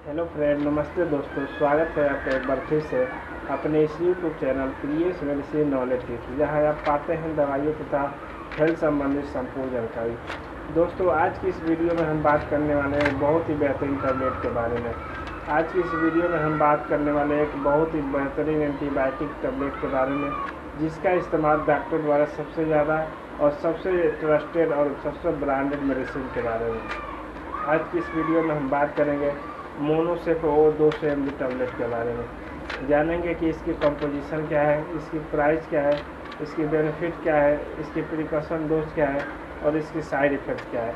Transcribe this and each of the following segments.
Hello friend, नमस्ते दोस्तों। स्वागत है आपका एक बार फिर से अपने इस यूट्यूब चैनल प्रियस मेडिसिन नॉलेज टिप्स, जहां आप पाते हैं दवाइयों तथा हेल्थ संबंधित संपूर्ण जानकारी। दोस्तों, आज की इस वीडियो में हम बात करने वाले हैं बहुत ही बेहतरीन टैबलेट के बारे में। आज की इस वीडियो में हम बात करने वाले एक बहुत ही बेहतरीन एंटीबायोटिक टैबलेट के बारे में, जिसका इस्तेमाल डॉक्टर द्वारा सबसे ज़्यादा और सबसे ट्रस्टेड और सबसे ब्रांडेड मेडिसिन के बारे में। आज की इस वीडियो में हम बात करेंगे मोनोसेफ ओ 200 mg टैबलेट के बारे में। जानेंगे कि इसकी कंपोजिशन क्या है, इसकी प्राइस क्या है, इसकी बेनिफिट क्या है, इसकी प्रिकॉशन डोज क्या है और इसकी साइड इफ़ेक्ट क्या है।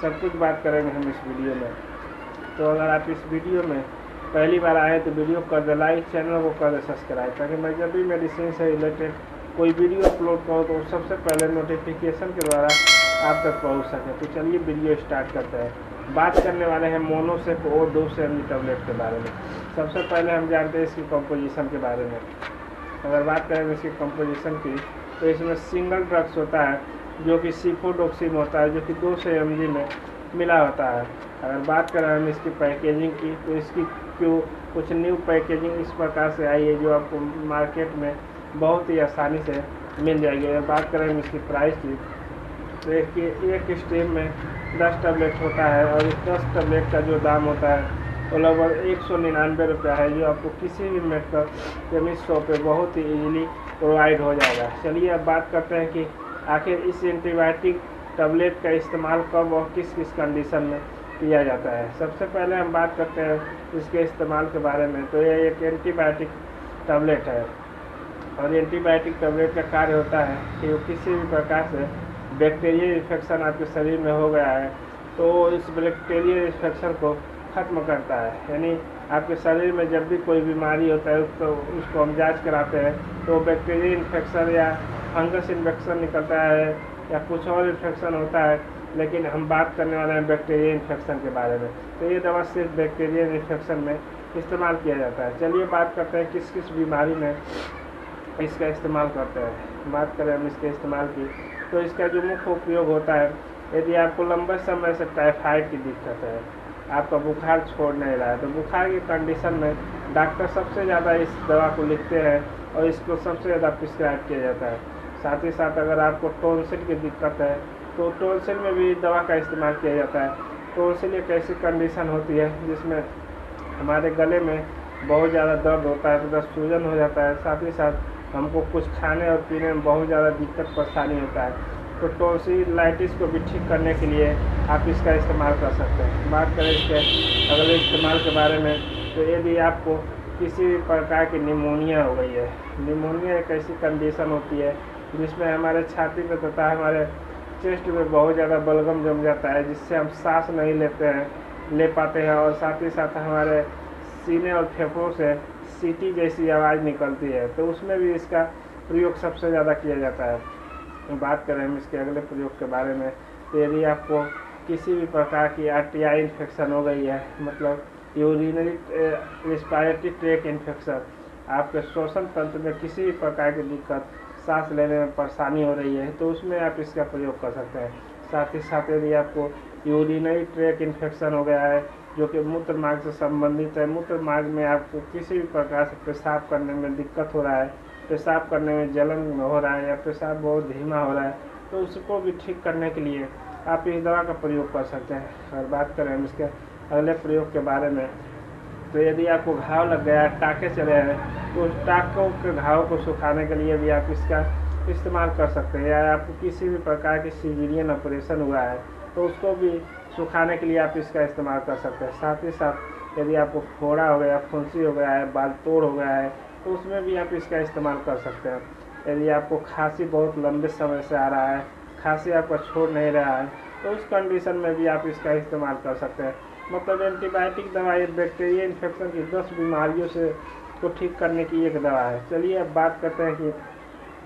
सब कुछ बात करेंगे हम इस वीडियो में। तो अगर आप इस वीडियो में पहली बार आए तो वीडियो कर दे लाइक, चैनल को कर दे सब्सक्राइब, ताकि मैं जब भी मेडिसिन से रिलेटेड कोई वीडियो अपलोड करूँ तो सबसे पहले नोटिफिकेशन के द्वारा आप तक पहुँच सके। तो चलिए वीडियो स्टार्ट करते हैं। बात करने वाले हैं मोनोसेफ ओ 200 mg टैबलेट के बारे में। सबसे पहले हम जानते हैं इसकी कंपोजिशन के बारे में। अगर बात करें इसकी कंपोजिशन की, तो इसमें सिंगल ड्रग्स होता है जो कि सिफोडोक्सिन होता है, जो कि 200 mg में मिला होता है। अगर बात करें हम इसकी पैकेजिंग की, तो इसकी कुछ न्यू पैकेजिंग इस प्रकार से आई है जो आपको मार्केट में बहुत ही आसानी से मिल जाएगी। अगर बात करें हम इसकी प्राइस की, तो एक स्ट्रीम में 10 टैबलेट होता है और इस 10 टैबलेट का जो दाम होता है वो लगभग 199 रुपया है, जो आपको किसी भी मेडिकल केमिस्ट शॉप पे बहुत ही ईजिली प्रोवाइड हो जाएगा। चलिए अब बात करते हैं कि आखिर इस एंटीबायोटिक टैबलेट का इस्तेमाल कब और किस किस कंडीशन में किया जाता है। सबसे पहले हम बात करते हैं इसके इस्तेमाल के बारे में। तो यह एक एंटीबायोटिक टैबलेट है और एंटीबायोटिक टैबलेट का कार्य होता है कि वो किसी भी प्रकार से बैक्टीरियल इन्फेक्शन आपके शरीर में हो गया है तो इस बैक्टीरियल इन्फेक्शन को ख़त्म करता है। यानी आपके शरीर में जब भी कोई बीमारी होता है तो उसको हम जांच कराते हैं तो बैक्टीरियल इन्फेक्शन या फंगस इन्फेक्शन निकलता है या कुछ और इन्फेक्शन होता है, लेकिन हम बात करने वाले हैं बैक्टीरियल इन्फेक्शन के बारे में। तो ये दवा सिर्फ बैक्टीरियल इन्फेक्शन में इस्तेमाल किया जाता है। चलिए बात करते हैं किस किस बीमारी में इसका इस्तेमाल करते हैं। बात करें हम इसके इस्तेमाल की, तो इसका जो मुख्य उपयोग होता है, यदि आपको लंबे समय से टाइफाइड की दिक्कत है, आपका बुखार छोड़ नहीं रहा है, तो बुखार की कंडीशन में डॉक्टर सबसे ज़्यादा इस दवा को लिखते हैं और इसको सबसे ज़्यादा प्रिस्क्राइब किया जाता है। साथ ही साथ अगर आपको टॉन्सिल की दिक्कत है तो टॉन्सिल में भी दवा का इस्तेमाल किया जाता है। टॉन्सिल एक ऐसी कंडीशन होती है जिसमें हमारे गले में बहुत ज़्यादा दर्द होता है तथा सूजन हो जाता है, साथ ही साथ हमको कुछ खाने और पीने में बहुत ज़्यादा दिक्कत परेशानी होता है। तो टॉन्सिलाइटिस को भी ठीक करने के लिए आप इसका इस्तेमाल कर सकते हैं। बात करें इसके अगले इस्तेमाल के बारे में, तो यदि आपको किसी भी प्रकार की निमोनिया हो गई है, निमोनिया एक ऐसी कंडीशन होती है जिसमें हमारे छाती में तथा हमारे चेस्ट में बहुत ज़्यादा बलगम जम जाता है, जिससे हम सांस नहीं ले पाते हैं और साथ ही साथ हमारे सीने और फेफड़ों से सीटी जैसी आवाज़ निकलती है, तो उसमें भी इसका प्रयोग सबसे ज़्यादा किया जाता है। बात करें हम इसके अगले प्रयोग के बारे में, तो यदि आपको किसी भी प्रकार की आरटीआई इन्फेक्शन हो गई है, मतलब यूरिनरी रेस्पिरेटरी ट्रैक्ट इन्फेक्शन, आपके श्वसन तंत्र में किसी भी प्रकार की दिक्कत, सांस लेने में परेशानी हो रही है, तो उसमें आप इसका प्रयोग कर सकते हैं। साथ ही साथ यदि आपको यूरिनरी ट्रैक्ट इन्फेक्शन हो गया है जो कि मूत्र मार्ग से संबंधित है, मूत्र मार्ग में आपको किसी भी प्रकार से पेशाब करने में दिक्कत हो रहा है, पेशाब करने में जलन हो रहा है या पेशाब बहुत धीमा हो रहा है, तो उसको भी ठीक करने के लिए आप इस दवा का प्रयोग कर सकते हैं। और बात करें हम इसके अगले प्रयोग के बारे में, तो यदि आपको घाव लग गया है, टाँके चले हैं, तो उस टाँकों के घाव को सुखाने के लिए भी आप इसका इस्तेमाल कर सकते हैं। या आपको किसी भी प्रकार की सिविलियन ऑपरेशन हुआ है तो उसको भी सुखाने के लिए आप इसका इस्तेमाल कर सकते हैं। साथ ही साथ यदि आपको फोड़ा हो गया, फुंसी हो गया है, बाल तोड़ हो गया है, तो उसमें भी आप इसका इस्तेमाल कर सकते हैं। यदि आपको खांसी बहुत लंबे समय से आ रहा है, खांसी आपका छोड़ नहीं रहा है, तो उस कंडीशन में भी आप इसका इस्तेमाल कर सकते हैं। मतलब एंटीबायोटिक दवा ये बैक्टीरियल इन्फेक्शन की 10 बीमारियों से को ठीक करने की एक दवा है। चलिए अब बात करते हैं कि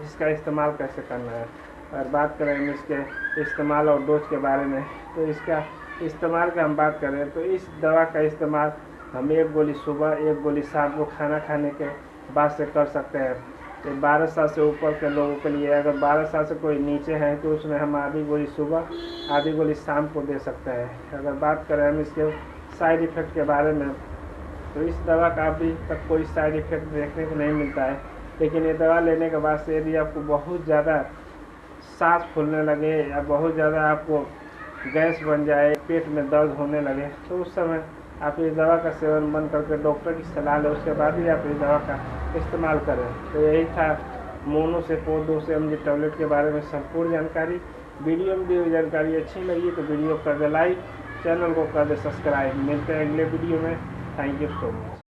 इसका इस्तेमाल कैसे करना है। और बात करें हम इसके इस्तेमाल और डोज के बारे में, तो इसका इस्तेमाल का हम बात करें तो इस दवा का इस्तेमाल हम 1 गोली सुबह, 1 गोली शाम को खाना खाने के बाद से कर सकते हैं। तो 12 साल से ऊपर के लोगों के लिए, अगर 12 साल से कोई नीचे हैं तो उसमें हम आधी गोली सुबह, आधी गोली शाम को दे सकते हैं। अगर बात करें हम इसके साइड इफ़ेक्ट के बारे में। तो इस दवा का अभी तक कोई साइड इफ़ेक्ट देखने को नहीं मिलता है, लेकिन ये दवा लेने के बाद से यदि आपको बहुत ज़्यादा सांस फूलने लगे या बहुत ज़्यादा आपको गैस बन जाए, पेट में दर्द होने लगे, तो उस समय आप इस दवा का सेवन बंद करके डॉक्टर की सलाह लें, उसके बाद ही आप इस दवा का इस्तेमाल करें। तो यही था मोनोसेपोर 200 mg टैबलेट के बारे में संपूर्ण जानकारी। वीडियो में दी हुई जानकारी अच्छी लगी तो वीडियो कर दे लाइक, चैनल को कर दे सब्सक्राइब। मिलते हैं अगले वीडियो में। Thank you so much.